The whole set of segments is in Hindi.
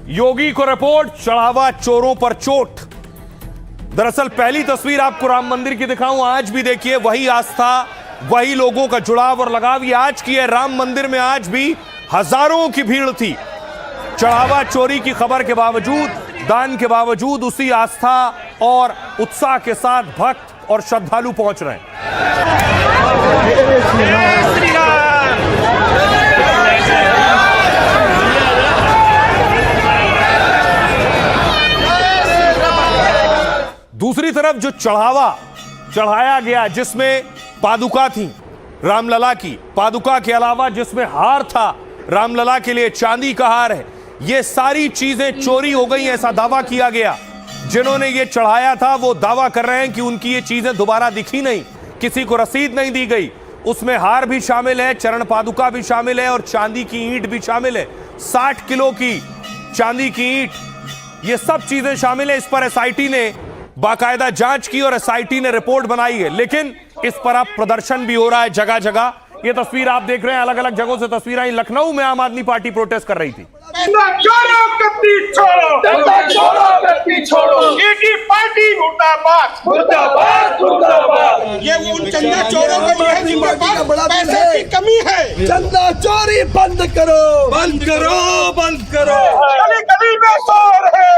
योगी को रिपोर्ट, चढ़ावा चोरों पर चोट। दरअसल पहली तस्वीर आपको राम मंदिर की दिखाऊं, आज भी देखिए वही आस्था, वही लोगों का जुड़ाव और लगाव। ये आज की है, राम मंदिर में आज भी हजारों की भीड़ थी। चढ़ावा चोरी की खबर के बावजूद, दान के बावजूद उसी आस्था और उत्साह के साथ भक्त और श्रद्धालु पहुंच रहे हैं। दूसरी तरफ जो चढ़ावा चढ़ाया गया, जिसमें पादुका थी रामलला की, पादुका के अलावा जिसमें हार था रामलला के लिए, चांदी का हार है, ये सारी चीजें चोरी हो गई, ऐसा दावा किया गया। जिन्होंने ये चढ़ाया था वो दावा कर रहे हैं कि उनकी ये चीजें दोबारा दिखी नहीं, किसी को रसीद नहीं दी गई। उसमें हार भी शामिल है, चरण पादुका भी शामिल है और चांदी की ईंट भी शामिल है। 60 किलो की चांदी की ईंट, ये सब चीजें शामिल है। इस पर एसआईटी ने बाकायदा जांच की और एसआईटी ने रिपोर्ट बनाई है, लेकिन इस पर अब प्रदर्शन भी हो रहा है जगह जगह। ये तस्वीर आप देख रहे हैं, अलग अलग जगहों से तस्वीर आई। लखनऊ में आम आदमी पार्टी प्रोटेस्ट कर रही थी। पार्टी मुर्दाबाद मुर्दाबाद मुर्दाबाद। ये उन चंदा चोरों के लिए जिम्मेदार पैसे की कमी है। चंदा चोरी बंद करो, बंद करो, बंद करो। गली गली में शोर है।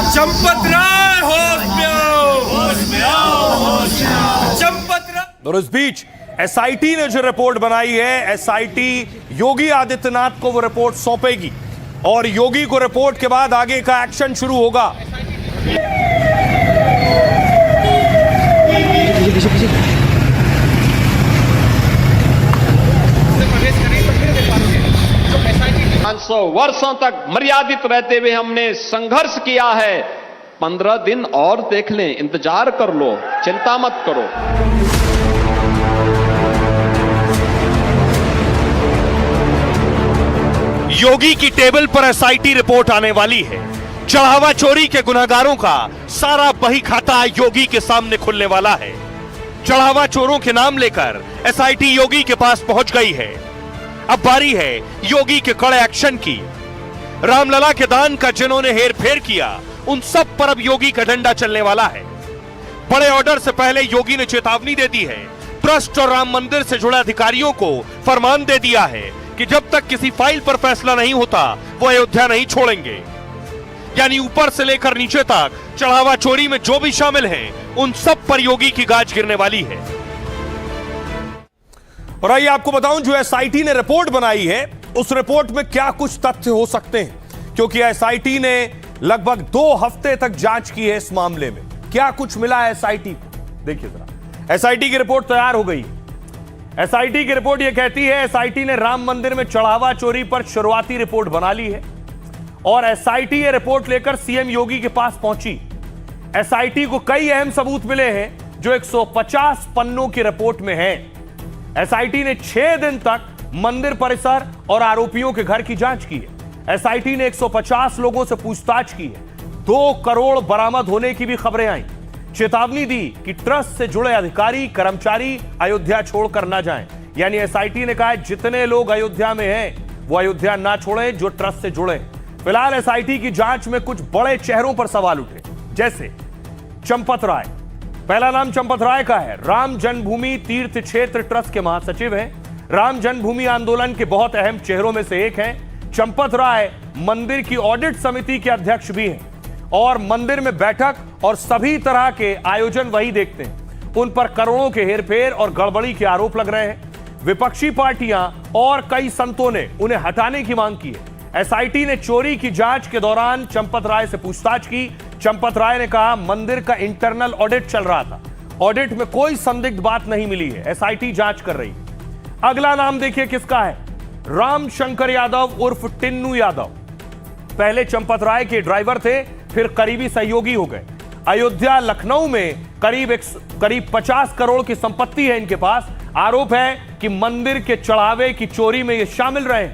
चंपत राय होश में आओ, होश में आओ, होश में आओ। चंपत राय। और इस बीच एसआईटी ने जो रिपोर्ट बनाई है, एसआईटी योगी आदित्यनाथ को वो रिपोर्ट सौंपेगी और योगी को रिपोर्ट के बाद आगे का एक्शन शुरू होगा। सौ वर्षों तक मर्यादित रहते हुए हमने संघर्ष किया है। 15 दिन और देख लें, इंतजार कर लो, चिंता मत करो। योगी की टेबल पर एसआईटी रिपोर्ट आने वाली है। चढ़ावा चोरी के गुनहगारों का सारा बही खाता योगी के सामने खुलने वाला है। चढ़ावा चोरों के नाम लेकर एसआईटी योगी के पास पहुंच गई है। अब बारी है योगी के कड़े एक्शन की। रामलला के दान का जिन्होंने हेरफेर किया, उन सब पर अब योगी का डंडा चलने वाला है। बड़े ऑर्डर से पहले योगी ने चेतावनी दे दी है। ट्रस्ट और राम मंदिर से जुड़े अधिकारियों को फरमान दे दिया है कि जब तक किसी फाइल पर फैसला नहीं होता वो अयोध्या नहीं छोड़ेंगे। यानी ऊपर से लेकर नीचे तक चढ़ावा चोरी में जो भी शामिल हैं, उन सब पर योगी की गाज गिरने वाली है। और आइए आपको बताऊं, जो एसआईटी ने रिपोर्ट बनाई है, उस रिपोर्ट में क्या कुछ तथ्य हो सकते हैं, क्योंकि एसआईटी ने लगभग 2 हफ्ते तक जांच की है इस मामले में। क्या कुछ मिला है एसआईटी को, देखिए जरा। एसआईटी की रिपोर्ट तैयार हो गई। एसआईटी की रिपोर्ट यह कहती है, एसआईटी ने राम मंदिर में चढ़ावा चोरी पर शुरुआती रिपोर्ट बना ली है और एसआईटी ये रिपोर्ट लेकर सीएम योगी के पास पहुंची। एसआईटी को कई अहम सबूत मिले हैं जो 150 पन्नों की रिपोर्ट में है। एसआईटी ने 6 दिन तक मंदिर परिसर और आरोपियों के घर की जांच की है। एसआईटी ने 150 लोगों से पूछताछ की है। 2 करोड़ बरामद होने की भी खबरें आई। चेतावनी दी कि ट्रस्ट से जुड़े अधिकारी कर्मचारी अयोध्या छोड़कर ना जाएं। यानी एसआईटी ने कहा है, जितने लोग अयोध्या में हैं वो अयोध्या ना छोड़ें जो ट्रस्ट से जुड़े। फिलहाल एसआईटी की जांच में कुछ बड़े चेहरों पर सवाल उठे, जैसे चंपत राय। पहला नाम चंपत राय का है। राम जन्मभूमि तीर्थ क्षेत्र ट्रस्ट के महासचिव हैं। राम जन्मभूमि आंदोलन के बहुत अहम चेहरों में से एक हैं। चंपत राय मंदिर की ऑडिट समिति के अध्यक्ष भी हैं और मंदिर में बैठक और सभी तरह के आयोजन वही देखते हैं। उन पर करोड़ों के हेरफेर और गड़बड़ी के आरोप लग रहे हैं। विपक्षी पार्टियां और कई संतों ने उन्हें हटाने की मांग की है। एसआईटी ने चोरी की जांच के दौरान चंपत राय से पूछताछ की। चंपत राय ने कहा, मंदिर का इंटरनल ऑडिट चल रहा था, ऑडिट में कोई संदिग्ध बात नहीं मिली है, एसआईटी जांच कर रही। अगला नाम देखिए किसका है, राम शंकर यादव उर्फ टिन्नू यादव। पहले चंपत राय के ड्राइवर थे, फिर करीबी सहयोगी हो गए। अयोध्या लखनऊ में करीब 50 करोड़ की संपत्ति है इनके पास। आरोप है कि मंदिर के चढ़ावे की चोरी में ये शामिल रहे।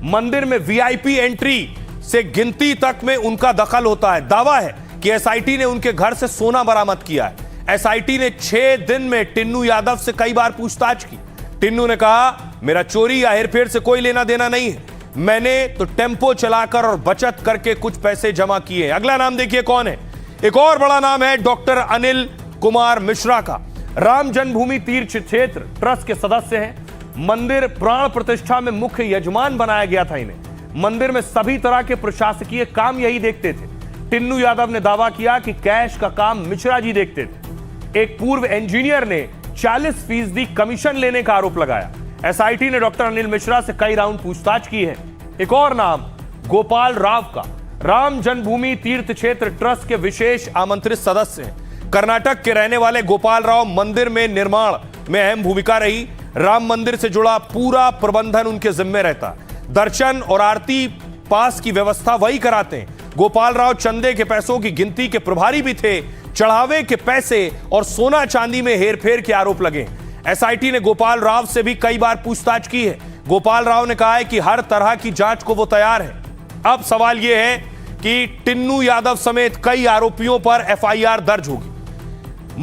मंदिर में वीआईपी एंट्री से गिनती तक में उनका दखल होता है। दावा है कि एसआईटी ने उनके घर से सोना बरामद किया है। एसआईटी ने 6 दिन में टिन्नू यादव से कई बार पूछताछ की। टिन्नू ने कहा, मेरा चोरी या हेरफेर से कोई लेना देना नहीं है, मैंने तो टेम्पो चलाकर और बचत करके कुछ पैसे जमा किए। अगला नाम देखिए कौन है। एक और बड़ा नाम है डॉक्टर अनिल कुमार मिश्रा का। राम जन्मभूमि तीर्थ क्षेत्र ट्रस्ट के सदस्य हैं। मंदिर प्राण प्रतिष्ठा में मुख्य यजमान बनाया गया था इन्हें। मंदिर में सभी तरह के प्रशासकीय काम यही देखते थे। टिन्नू यादव ने दावा किया कि कैश का काम मिश्रा जी देखते थे। एक पूर्व इंजीनियर ने 40% कमीशन लेने का आरोप लगाया। एसआईटी ने डॉक्टर अनिल मिश्रा से कई राउंड पूछताछ की है। एक और नाम गोपाल राव का। राम जन्मभूमि तीर्थ क्षेत्र ट्रस्ट के विशेष आमंत्रित सदस्य हैं। कर्नाटक के रहने वाले गोपाल राव मंदिर में निर्माण में अहम भूमिका रही। राम मंदिर से जुड़ा पूरा प्रबंधन उनके जिम्मे रहता। दर्शन और आरती पास की व्यवस्था वही कराते हैं। गोपाल राव चंदे के पैसों की गिनती के प्रभारी भी थे। चढ़ावे के पैसे और सोना चांदी में हेरफेर के आरोप लगे। एसआईटी ने गोपाल राव से भी कई बार पूछताछ की है। गोपाल राव ने कहा है कि हर तरह की जांच को वो तैयार है। अब सवाल यह है कि टिन्नू यादव समेत कई आरोपियों पर एफआईआर दर्ज होगी।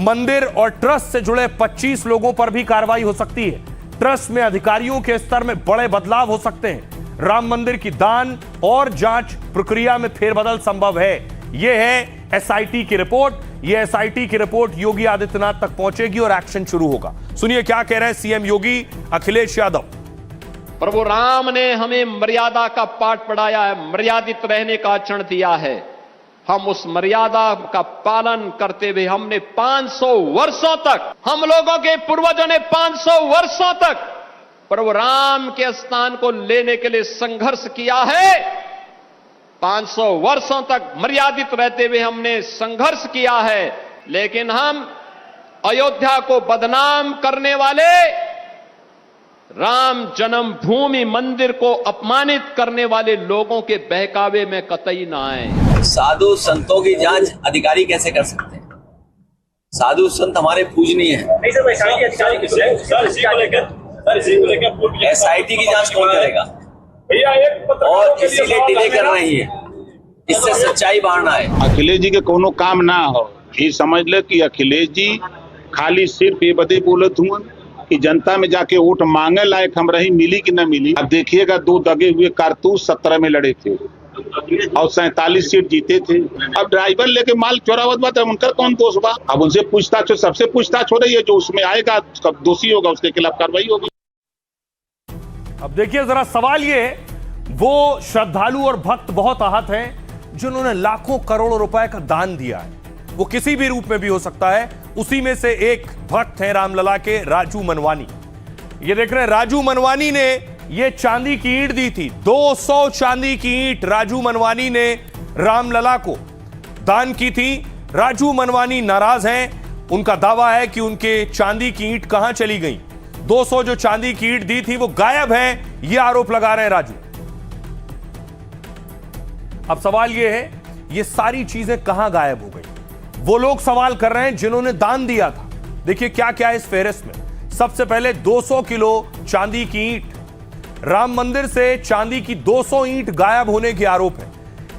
मंदिर और ट्रस्ट से जुड़े 25 लोगों पर भी कार्रवाई हो सकती है। ट्रस्ट में अधिकारियों के स्तर में बड़े बदलाव हो सकते हैं। राम मंदिर की दान और जांच प्रक्रिया में फेरबदल संभव है। यह है एसआईटी की रिपोर्ट। यह एसआईटी की रिपोर्ट योगी आदित्यनाथ तक पहुंचेगी और एक्शन शुरू होगा। सुनिए क्या कह रहे हैं सीएम योगी अखिलेश यादव। प्रभु राम ने हमें मर्यादा का पाठ पढ़ाया है, मर्यादित रहने का आचरण दिया है। हम उस मर्यादा का पालन करते हुए हमने 500 वर्षों तक, हम लोगों के पूर्वजों ने 500 वर्षों तक प्रभु राम के स्थान को लेने के लिए संघर्ष किया है। 500 वर्षों तक मर्यादित रहते हुए हमने संघर्ष किया है। लेकिन हम अयोध्या को बदनाम करने वाले, राम जन्मभूमि मंदिर को अपमानित करने वाले लोगों के बहकावे में कतई ना आए। साधु संतों की जांच अधिकारी कैसे कर सकते हैं? साधु संत हमारे पूजनीय हैं। एसआईटी की जांच कौन करेगा? और इसीलिए डिले कर रही है, इससे सच्चाई बाहर है। अखिलेश जी के कोनो काम ना हो, ये समझ ले कि अखिलेश जी खाली सिर्फ ये बते बोलत हुआ कि जनता में जाके वोट मांगे लायक हम रही, मिली कि न मिली। अब देखिएगा, 2 दगे हुए कारतूस 17 में लड़े थे और 47 सीट जीते थे। अब ड्राइवर लेके माल चोरावत बात है, उनका कौन दोष बा? अब उनसे पूछताछ, सबसे पूछताछ हो रही है। जो उसमें आएगा दोषी होगा, उसके खिलाफ कार्रवाई होगी। अब देखिए जरा सवाल ये है, वो श्रद्धालु और भक्त बहुत आहत हैं जिन्होंने लाखों करोड़ों रुपए का दान दिया है। वो किसी भी रूप में भी हो सकता है। उसी में से एक भक्त हैं रामलला के राजू मनवानी। ये देख रहे हैं, राजू मनवानी ने ये चांदी की ईंट दी थी। 200 चांदी की ईंट राजू मनवानी ने रामलला को दान की थी। राजू मनवानी नाराज हैं। उनका दावा है कि उनके चांदी की ईंट कहां चली गई। 200 जो चांदी की ईंट दी थी वो गायब है, ये आरोप लगा रहे हैं राजू। अब सवाल ये है, ये सारी चीजें कहां गायब हो गई? वो लोग सवाल कर रहे हैं जिन्होंने दान दिया था। देखिए क्या क्या है इस फेहरिस्त में। सबसे पहले 200 किलो चांदी की ईंट। राम मंदिर से चांदी की 200 ईंट गायब होने के आरोप है।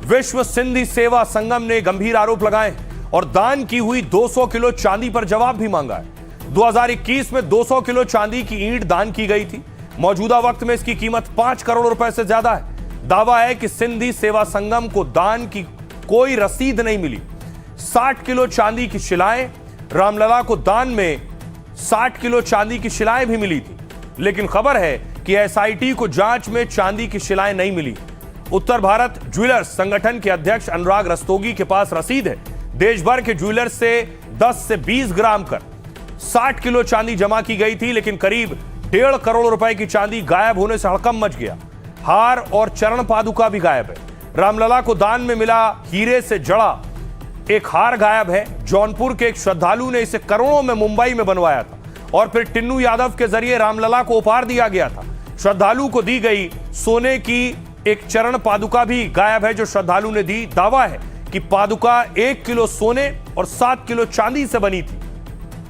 विश्व सिंधी सेवा संगम ने गंभीर आरोप लगाए और दान की हुई 200 किलो चांदी पर जवाब भी मांगा है। 2021 में 200 किलो चांदी की ईंट दान की गई थी। मौजूदा वक्त में इसकी कीमत 5 करोड़ रुपए से ज्यादा है। दावा है कि सिंधी सेवा संगम को दान की कोई रसीद नहीं मिली। 60 किलो चांदी की शिलाएं, रामलला को दान में 60 किलो चांदी की शिलाएं भी मिली थी। लेकिन खबर है कि एसआईटी को जांच में चांदी की शिलाएं नहीं मिली। उत्तर भारत ज्वेलर्स संगठन के अध्यक्ष अनुराग रस्तोगी के पास रसीद है। देश भर के ज्वेलर्स से 10 से 20 ग्राम कर 60 किलो चांदी जमा की गई थी, लेकिन करीब 1.5 करोड़ रुपए की चांदी गायब होने से हड़कंप मच गया। हार और चरण पादुका भी गायब है। रामलला को दान में मिला हीरे से जड़ा एक हार गायब है। जौनपुर के एक श्रद्धालु ने इसे करोड़ों में मुंबई में बनवाया था और फिर टिन्नू यादव के जरिए रामलला को उपहार दिया गया था। श्रद्धालु को दी गई सोने की एक चरण पादुका भी गायब है जो श्रद्धालु ने दी। दावा है कि पादुका 1 किलो सोने और 7 किलो चांदी से बनी थी।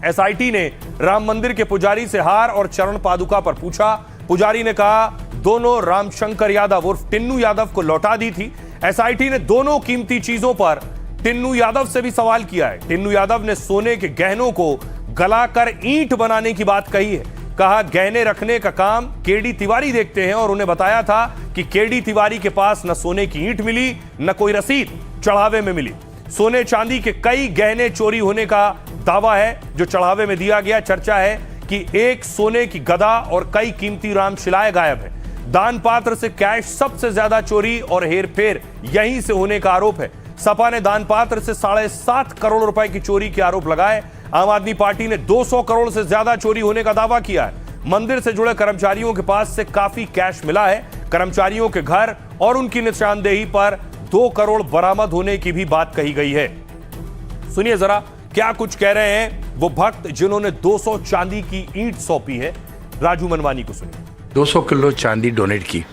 एसआईटी ने राम मंदिर के पुजारी से हार और चरण पादुका पर पूछा। पुजारी ने कहा दोनों रामशंकर यादव उर्फ टिन्नू यादव को लौटा दी थी। एसआईटी ने दोनों कीमती चीजों पर टिन्नू यादव से भी सवाल किया है। टिन्नू यादव ने सोने के गहनों को गलाकर ईंट बनाने की बात कही है। कहा गहने रखने का काम केडी तिवारी देखते हैं और उन्हें बताया था कि केडी तिवारी के पास न सोने की ईंट मिली न कोई रसीद चढ़ावे में मिली। सोने चांदी के कई गहने चोरी होने का दावा है जो चढ़ावे में दिया गया। चर्चा है कि एक सोने की गदा और कई कीमती रामशिलाएं गायब है। दान पात्र से कैश सबसे ज्यादा चोरी और हेरफेर यहीं से होने का आरोप है। सपा ने दान पात्र से 7.5 करोड़ रुपए की चोरी के आरोप लगाए। आम आदमी पार्टी ने 200 करोड़ से ज्यादा चोरी होने का दावा किया है। मंदिर से जुड़े कर्मचारियों के पास से काफी कैश मिला है। कर्मचारियों के घर और उनकी निशानदेही पर 2 करोड़ बरामद होने की भी बात कही गई है। सुनिए जरा क्या कुछ कह रहे हैं वो भक्त जिन्होंने 200 चांदी की ईंट सौंपी है। राजू मनवानी को सुनिए। 200 किलो चांदी डोनेट की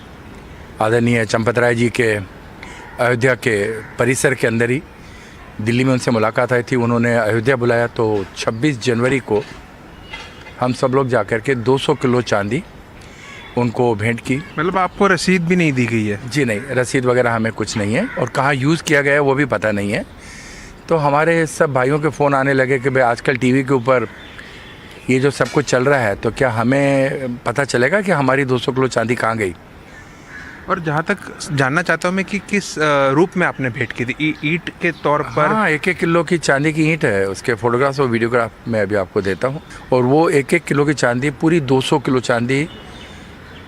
आदरणीय चंपत राय जी के अयोध्या के परिसर के अंदर ही दिल्ली में उनसे मुलाकात आई थी। उन्होंने अयोध्या बुलाया तो 26 जनवरी को हम सब लोग जाकर के 200 किलो चांदी उनको भेंट की। मतलब आपको रसीद भी नहीं दी गई है? जी नहीं, रसीद वगैरह हमें कुछ नहीं है और कहाँ यूज़ किया गया है वो भी पता नहीं है। तो हमारे सब भाइयों के फ़ोन आने लगे कि भाई आजकल टीवी के ऊपर ये जो सब कुछ चल रहा है तो क्या हमें पता चलेगा कि हमारी 200 किलो चांदी कहाँ गई। और जहाँ तक जानना चाहता हूँ मैं कि किस रूप में आपने भेंट की थी? ईंट के तौर पर? हाँ, 1-1 किलो की चांदी की ईंट है। उसके फोटोग्राफ्स और वीडियोग्राफ मैं अभी आपको देता हूँ। और वो 1-1 किलो की चांदी, पूरी 200 किलो चांदी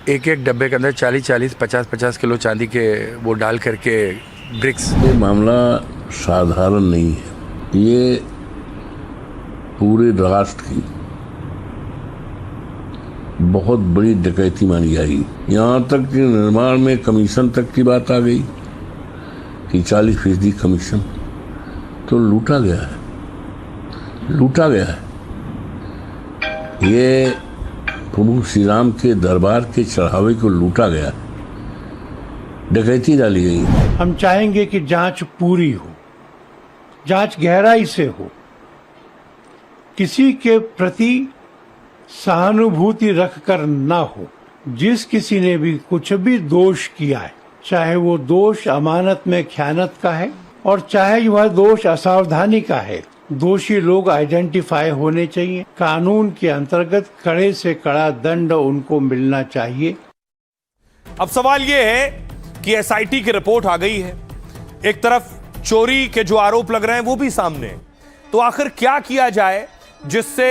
एक डब्बे के अंदर 40-40, 50-50 किलो चांदी के वो डाल करके ब्रिक्स। ये मामला साधारण नहीं है, ये पूरे राष्ट्र की बहुत बड़ी डकैती मानी जाएगी। यहाँ तक कि निर्माण में कमीशन तक की बात आ गई कि 40% कमीशन तो लूटा गया है। ये प्रभु श्री राम के दरबार के चढ़ावे को लूटा गया, डकैती डाली गई। हम चाहेंगे कि जांच पूरी हो, जांच गहराई से हो, किसी के प्रति सहानुभूति रखकर न हो। जिस किसी ने भी कुछ भी दोष किया है, चाहे वो दोष अमानत में ख़यानत का है और चाहे वह दोष असावधानी का है, दोषी लोग आइडेंटिफाई होने चाहिए। कानून के अंतर्गत कड़े से कड़ा दंड उनको मिलना चाहिए। अब सवाल यह है कि एसआईटी की रिपोर्ट आ गई है, एक तरफ चोरी के जो आरोप लग रहे हैं वो भी सामने है। तो आखिर क्या किया जाए जिससे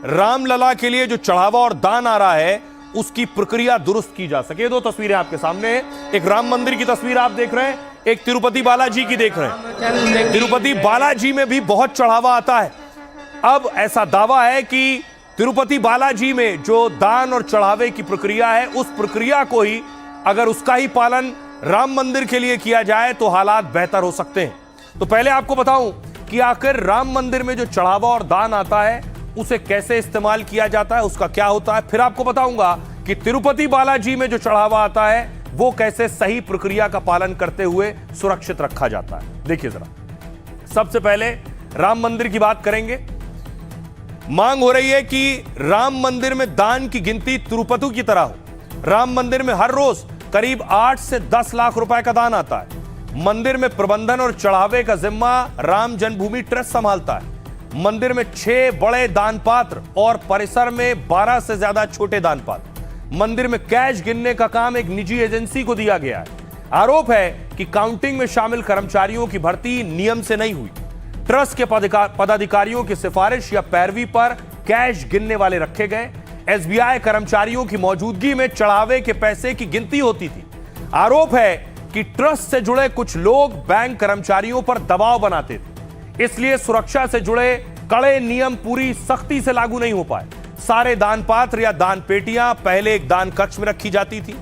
रामलला के लिए जो चढ़ावा और दान आ रहा है उसकी प्रक्रिया दुरुस्त की जा सके। दो तस्वीरें आपके सामने हैं। एक राम मंदिर की तस्वीर आप देख रहे हैं, एक तिरुपति बालाजी की देख रहे हैं। तिरुपति बालाजी में भी बहुत चढ़ावा आता है। अब ऐसा दावा है कि तिरुपति बालाजी में जो दान और चढ़ावे की प्रक्रिया है उस प्रक्रिया को ही अगर उसका ही पालन राम मंदिर के लिए किया जाए तो हालात बेहतर हो सकते हैं। तो पहले आपको बताऊं कि आखिर राम मंदिर में जो चढ़ावा और दान आता है उसे कैसे इस्तेमाल किया जाता है, उसका क्या होता है। फिर आपको बताऊंगा कि तिरुपति बालाजी में जो चढ़ावा आता है वो कैसे सही प्रक्रिया का पालन करते हुए सुरक्षित रखा जाता है। देखिए जरा, सबसे पहले राम मंदिर की बात करेंगे। मांग हो रही है कि राम मंदिर में दान की गिनती तिरुपति की तरह हो। राम मंदिर में हर रोज करीब 8 से 10 लाख रुपए का दान आता है। मंदिर में प्रबंधन और चढ़ावे का जिम्मा राम जन्मभूमि ट्रस्ट संभालता है। मंदिर में 6 बड़े दान पात्र और परिसर में 12 से ज्यादा छोटे दान पात्र। मंदिर में कैश गिनने का काम एक निजी एजेंसी को दिया गया है। आरोप है कि काउंटिंग में शामिल कर्मचारियों की भर्ती नियम से नहीं हुई। ट्रस्ट के पदाधिकारियों की सिफारिश या पैरवी पर कैश गिनने वाले रखे गए। एसबीआई कर्मचारियों की मौजूदगी में चढ़ावे के पैसे की गिनती होती थी। आरोप है कि ट्रस्ट से जुड़े कुछ लोग बैंक कर्मचारियों पर दबाव बनाते थे, इसलिए सुरक्षा से जुड़े कड़े नियम पूरी सख्ती से लागू नहीं हो पाए। सारे दान पात्र या दान पेटियां पहले एक दान कक्ष में रखी जाती थी।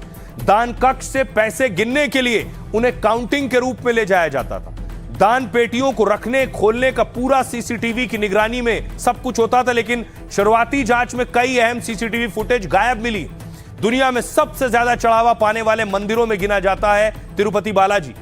दान कक्ष से पैसे गिनने के लिए उन्हें काउंटिंग के रूप में ले जाया जाता था। दान पेटियों को रखने खोलने का पूरा सीसीटीवी की निगरानी में सब कुछ होता था, लेकिन शुरुआती जांच में कई अहम सीसीटीवी फुटेज गायब मिली। दुनिया में सबसे ज्यादा चढ़ावा पाने वाले मंदिरों में गिना जाता है तिरुपति बालाजी।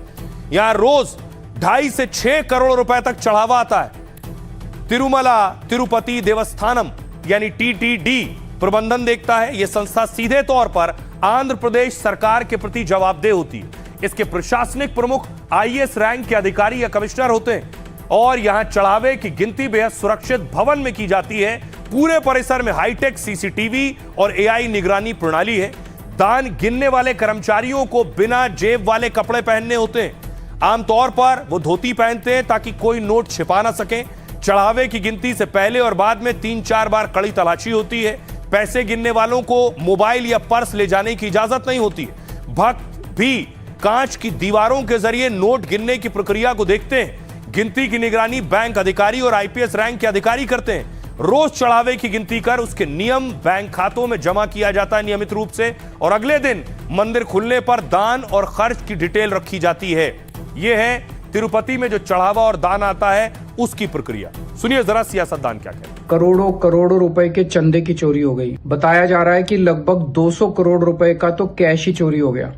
यहां रोज 2.5 से 6 करोड़ रुपए तक चढ़ावा आता है। तिरुमला तिरुपति देवस्थानम यानी टीटीडी प्रबंधन देखता है। यह संस्था सीधे तौर पर आंध्र प्रदेश सरकार के प्रति जवाबदेह होती है। इसके प्रशासनिक प्रमुख आईएएस रैंक के अधिकारी या कमिश्नर होते हैं। और यहां चढ़ावे की गिनती बेहद सुरक्षित भवन में की जाती है। पूरे परिसर में हाईटेक सीसीटीवी और एआई निगरानी प्रणाली है। दान गिनने वाले कर्मचारियों को बिना जेब वाले कपड़े पहनने होते हैं। आमतौर पर वो धोती पहनते हैं ताकि कोई नोट छिपा ना सके। चढ़ावे की गिनती से पहले और बाद में 3-4 बार कड़ी तलाशी होती है। पैसे गिनने वालों को मोबाइल या पर्स ले जाने की इजाजत नहीं होती है। भक्त भी कांच की दीवारों के जरिए नोट गिनने की प्रक्रिया को देखते हैं। गिनती की निगरानी बैंक अधिकारी और आईपीएस रैंक के अधिकारी करते हैं। रोज चढ़ावे की गिनती कर उसके नियम बैंक खातों में जमा किया जाता है नियमित रूप से, और अगले दिन मंदिर खुलने पर दान और खर्च की डिटेल रखी जाती है। यह है तिरुपति में जो चढ़ावा और दान आता है उसकी प्रक्रिया। सुनिए जरा सियासतदान क्या कहते हैं। करोड़ों करोड़ों रुपए के चंदे की चोरी हो गई। बताया जा रहा है कि लगभग 200 करोड़ रुपए का तो कैश ही चोरी हो गया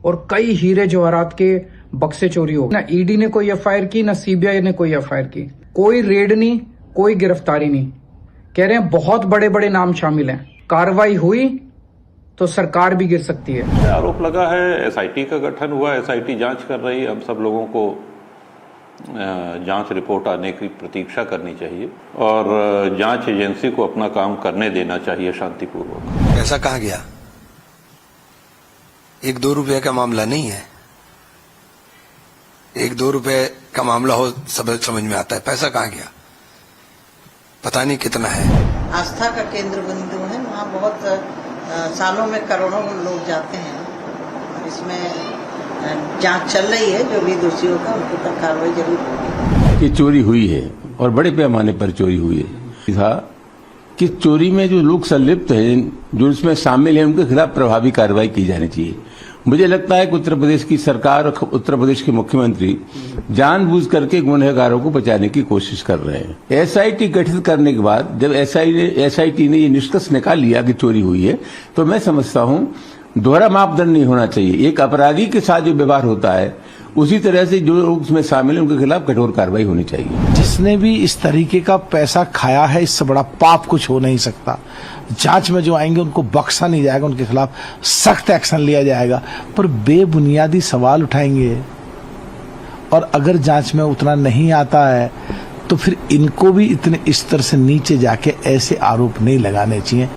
और कई हीरे जवाहरात के बक्से चोरी हो गए। ना ईडी ने कोई एफआईआर की, ना सीबीआई ने कोई एफआईआर की। कोई रेड नहीं, कोई गिरफ्तारी नहीं। कह रहे हैं बहुत बड़े बड़े नाम शामिल हैं। कार्रवाई हुई तो सरकार भी गिर सकती है। आरोप लगा है, एसआईटी का गठन हुआ, एसआईटी जांच कर रही है। हम सब लोगों को जांच रिपोर्ट आने की प्रतीक्षा करनी चाहिए और जांच एजेंसी को अपना काम करने देना चाहिए शांतिपूर्वक। पैसा कहाँ गया? 1-2 रुपए का मामला नहीं है। 1-2 रुपए का मामला हो सब समझ में आता है। पैसा कहाँ गया पता नहीं कितना है। आस्था का केंद्र बिंदु है, वहाँ बहुत सालों में करोड़ों लोग जाते हैं। इसमें जांच चल रही है, जो भी दोषी होगा उनके ऊपर कार्रवाई जरूर होगी। ये चोरी हुई है और बड़े पैमाने पर चोरी हुई है। था कि चोरी में जो लोग संलिप्त हैं, जो इसमें शामिल हैं, उनके खिलाफ प्रभावी कार्रवाई की जानी चाहिए। मुझे लगता है कि उत्तर प्रदेश की सरकार और उत्तर प्रदेश के मुख्यमंत्री जानबूझ करके गुनहगारों को बचाने की कोशिश कर रहे हैं। एसआईटी गठित करने के बाद जब एसआईटी ने ये निष्कर्ष निकाल लिया कि चोरी हुई है, तो मैं समझता हूं दोहरा मापदंड नहीं होना चाहिए। एक अपराधी के साथ जो व्यवहार होता है उसी तरह से जो लोग उसमें शामिल हैं उनके खिलाफ कठोर कार्रवाई होनी चाहिए। जिसने भी इस तरीके का पैसा खाया है, इससे बड़ा पाप कुछ हो नहीं सकता। जांच में जो आएंगे उनको बख्शा नहीं जाएगा, उनके खिलाफ सख्त एक्शन लिया जाएगा। पर बेबुनियादी सवाल उठाएंगे और अगर जांच में उतना नहीं आता है तो फिर इनको भी इतने स्तर से नीचे जाके ऐसे आरोप नहीं लगाने चाहिए।